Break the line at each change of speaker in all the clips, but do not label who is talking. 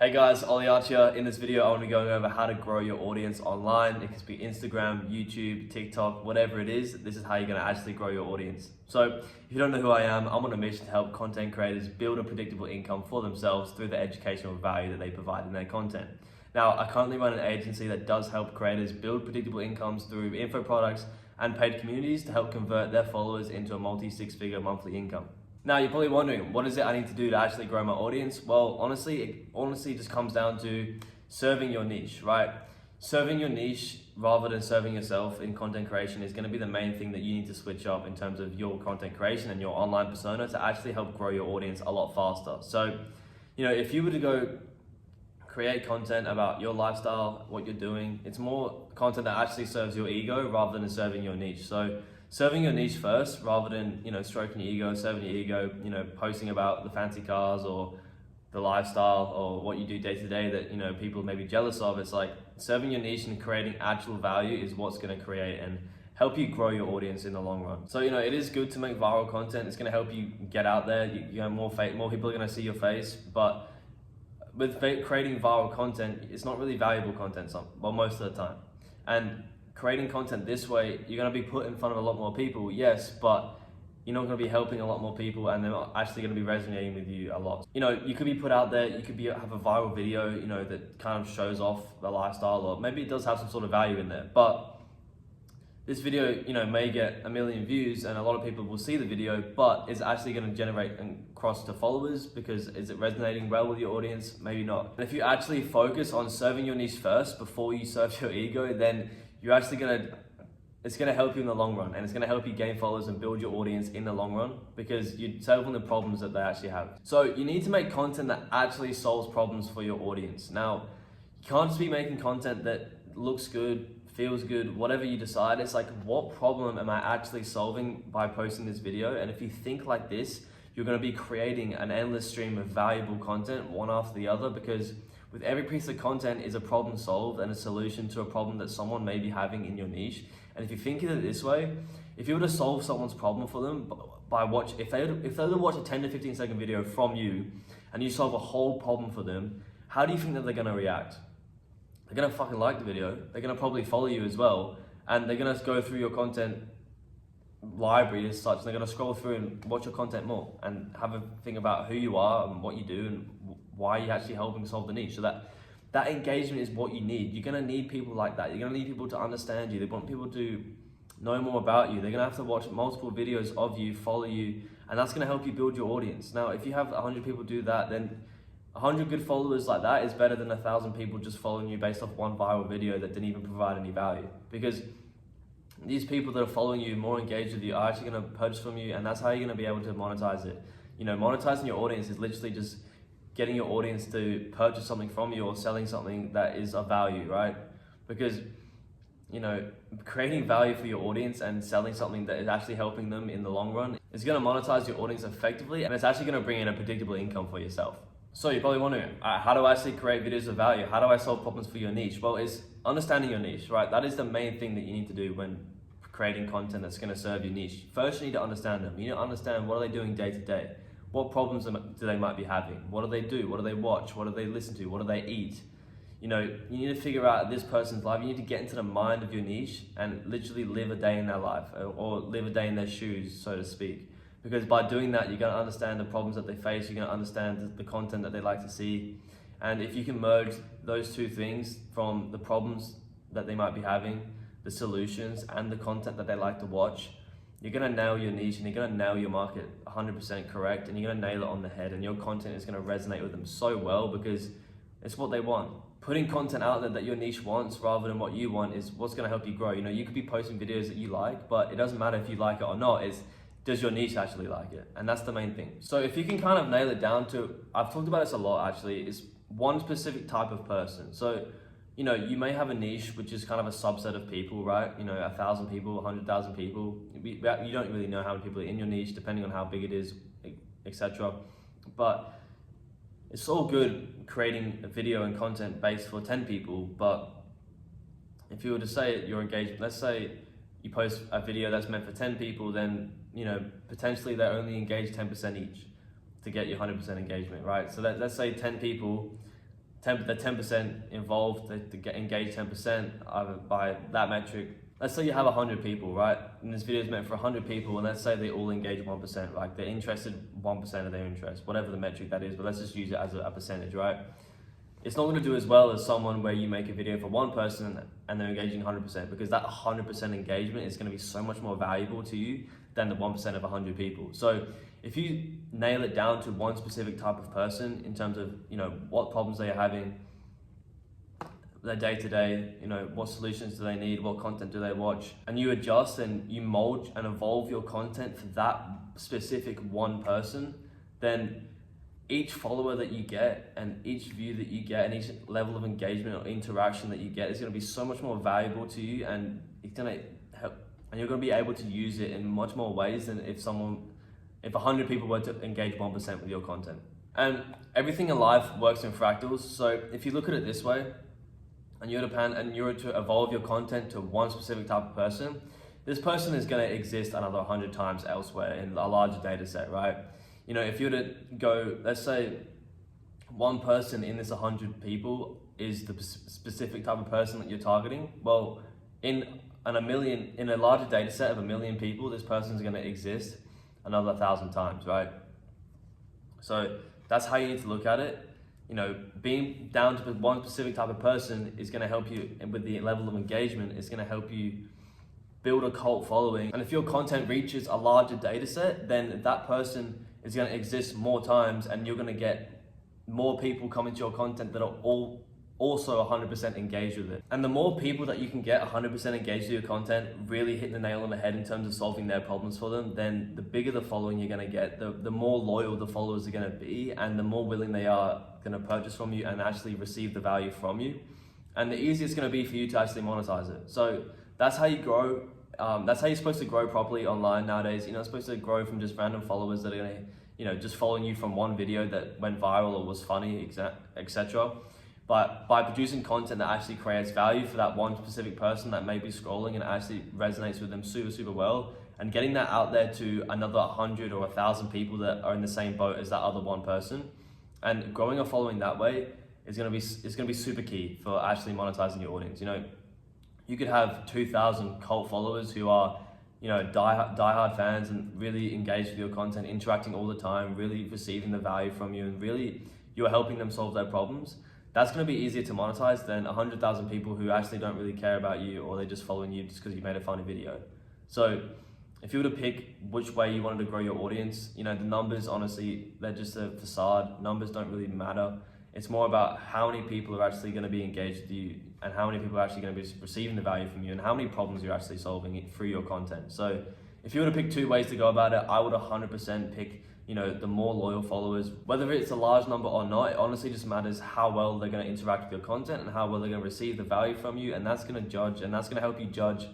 Hey guys, Ollie Archer. In this video, I want to be going over how to grow your audience online. It could be Instagram, YouTube, TikTok, whatever it is. This is how you're going to actually grow your audience. So if you don't know who I am, I'm on a mission to help content creators build a predictable income for themselves through the educational value that they provide in their content. Now, I currently run an agency that does help creators build predictable incomes through info products and paid communities to help convert their followers into a multi-six-figure monthly income. Now, you're probably wondering, what is it I need to do to actually grow my audience? Well, honestly, it just comes down to serving your niche, right? Serving your niche rather than serving yourself in content creation is going to be the main thing that you need to switch up in terms of your content creation and your online persona to actually help grow your audience a lot faster. So, if you were to go create content about your lifestyle, what you're doing, it's more content that actually serves your ego rather than serving your niche. So serving your niche first rather than, stroking your ego, serving your ego, posting about the fancy cars or the lifestyle or what you do day to day that, people may be jealous of. It's like serving your niche and creating actual value is what's going to create and help you grow your audience in the long run. So, it is good to make viral content. It's going to help you get out there. More people are going to see your face, but with creating viral content, it's not really valuable content most of the time. And creating content this way, you're going to be put in front of a lot more people, yes, but you're not going to be helping a lot more people and they're not actually going to be resonating with you a lot. You could be put out there, you could have a viral video, that kind of shows off the lifestyle, or maybe it does have some sort of value in there, but this video, may get 1 million views and a lot of people will see the video, but is actually going to generate and cross to followers because is it resonating well with your audience? Maybe not. And if you actually focus on serving your niche first before you serve your ego, then you're actually it's gonna help you in the long run, and it's gonna help you gain followers and build your audience in the long run because you're solving the problems that they actually have. So you need to make content that actually solves problems for your audience. Now, you can't just be making content that looks good, feels good, whatever you decide. It's like, what problem am I actually solving by posting this video? And if you think like this, you're gonna be creating an endless stream of valuable content, one after the other, because with every piece of content is a problem solved and a solution to a problem that someone may be having in your niche. And if you think of it this way, if you were to solve someone's problem for them if they were to watch a 10 to 15 second video from you and you solve a whole problem for them, how do you think that they're gonna react? They're gonna fucking like the video. They're gonna probably follow you as well. And they're gonna go through your content library as such. They're gonna scroll through and watch your content more and have a think about who you are and what you do and why you're actually helping solve the niche. So that engagement is what you need. You're gonna need people like that. You're gonna need people to understand you. They want people to know more about you. They're gonna have to watch multiple videos of you, follow you, and that's gonna help you build your audience. Now, if you have 100 people do that, then 100 good followers like that is better than 1,000 people just following you based off one viral video that didn't even provide any value. Because these people that are following you, more engaged with you, are actually gonna purchase from you, and that's how you're gonna be able to monetize it. Monetizing your audience is literally just getting your audience to purchase something from you or selling something that is of value, right? Because, creating value for your audience and selling something that is actually helping them in the long run is gonna monetize your audience effectively, and it's actually gonna bring in a predictable income for yourself. So you're probably wondering, how do I actually create videos of value? How do I solve problems for your niche? Well, it's understanding your niche, right? That is the main thing that you need to do when creating content that's gonna serve your niche. First, you need to understand them. You need to understand, what are they doing day to day? What problems do they might be having? What do they do? What do they watch? What do they listen to? What do they eat? You need to figure out this person's life. You need to get into the mind of your niche and literally live a day in their life, or live a day in their shoes, so to speak. Because by doing that, you're gonna understand the problems that they face, you're gonna understand the content that they like to see. And if you can merge those two things, from the problems that they might be having, the solutions, and the content that they like to watch, you're gonna nail your niche and you're gonna nail your market 100% correct, and you're gonna nail it on the head, and your content is gonna resonate with them so well because it's what they want. Putting content out there that your niche wants rather than what you want is what's gonna help you grow. You could be posting videos that you like, but it doesn't matter if you like it or not. Does your niche actually like it? And that's the main thing. So if you can kind of nail it down to, I've talked about this a lot actually, is one specific type of person. So, you may have a niche, which is kind of a subset of people, right? 1,000 people, 100,000 people. You don't really know how many people are in your niche, depending on how big it is, etc. But it's all good creating a video and content based for 10 people, but if you were to say your engagement, let's say you post a video that's meant for 10 people, then potentially they only engage 10% each to get your 100% engagement, right? So let's say 10 people they're 10% involved, they get engaged 10% by that metric. Let's say you have 100 people, right? And this video is meant for 100 people, and let's say they all engage 1%, like they're interested 1% of their interest, whatever the metric that is, but let's just use it as a percentage, right? It's not gonna do as well as someone where you make a video for one person and they're engaging 100%, because that 100% engagement is gonna be so much more valuable to you than the 1% of 100 people. So if you nail it down to one specific type of person in terms of, what problems they are having, their day-to-day, what solutions do they need, what content do they watch, and you adjust and you mold and evolve your content for that specific one person, then each follower that you get and each view that you get and each level of engagement or interaction that you get is going to be so much more valuable to you, and it's going to help, and you're going to be able to use it in much more ways than if 100 people were to engage 1% with your content. And everything in life works in fractals. So if you look at it this way, and you were to evolve your content to one specific type of person, this person is going to exist another 100 times elsewhere in a larger data set, right? If you were to go, let's say one person in this 100 people is the specific type of person that you're targeting, well, in a larger data set of 1 million people, this person is going to exist another 1,000 times, right? So that's how you need to look at it. Being down to one specific type of person is going to help you, and with the level of engagement, it's going to help you build a cult following. And if your content reaches a larger data set, then that person is going to exist more times, and you're going to get more people coming to your content that are all also 100% engaged with it. And the more people that you can get 100% engaged with your content, really hitting the nail on the head in terms of solving their problems for them, then the bigger the following you're going to get, the more loyal the followers are going to be, and the more willing they are going to purchase from you and actually receive the value from you. And the easier it's going to be for you to actually monetize it. So that's how you grow. That's how you're supposed to grow properly online nowadays. You're not supposed to grow from just random followers that are going to, just following you from one video that went viral or was funny, etc. But by producing content that actually creates value for that one specific person that may be scrolling and actually resonates with them super, super well, and getting that out there to another 100 or 1,000 people that are in the same boat as that other one person, and growing a following that way is going to be super key for actually monetizing your audience. You could have 2,000 cult followers who are, diehard fans and really engaged with your content, interacting all the time, really receiving the value from you, and really you're helping them solve their problems. That's going to be easier to monetize than 100,000 people who actually don't really care about you, or they're just following you just because you made a funny video. So if you were to pick which way you wanted to grow your audience, the numbers, honestly, they're just a facade. Numbers don't really matter. It's more about how many people are actually going to be engaged with you, and how many people are actually going to be receiving the value from you, and how many problems you're actually solving through your content. So if you were to pick two ways to go about it, I would 100% pick the more loyal followers. Whether it's a large number or not, it honestly just matters how well they're going to interact with your content and how well they're going to receive the value from you, and that's going to help you judge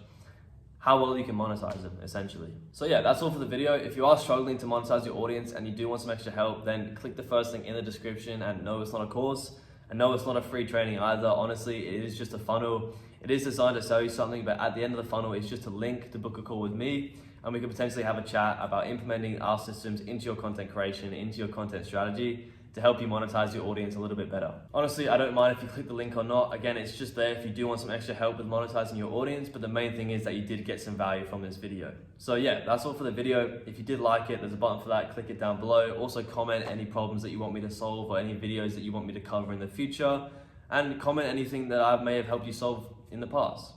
how well you can monetize them, essentially. So yeah, that's all for the video. If you are struggling to monetize your audience and you do want some extra help, then click the first link in the description, and no, it's not a course, and no, it's not a free training either. Honestly, it is just a funnel. It is designed to sell you something, but at the end of the funnel, it's just a link to book a call with me, and we could potentially have a chat about implementing our systems into your content creation, into your content strategy, to help you monetize your audience a little bit better. Honestly, I don't mind if you click the link or not. Again, it's just there if you do want some extra help with monetizing your audience, but the main thing is that you did get some value from this video. So yeah, that's all for the video. If you did like it, there's a button for that, click it down below. Also comment any problems that you want me to solve, or any videos that you want me to cover in the future, and comment anything that I may have helped you solve in the past.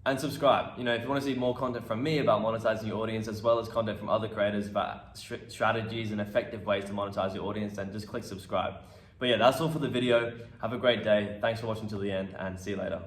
And subscribe. If you want to see more content from me about monetizing your audience, as well as content from other creators about strategies and effective ways to monetize your audience, then just click subscribe. But yeah, that's all for the video. Have a great day. Thanks for watching till the end, and see you later.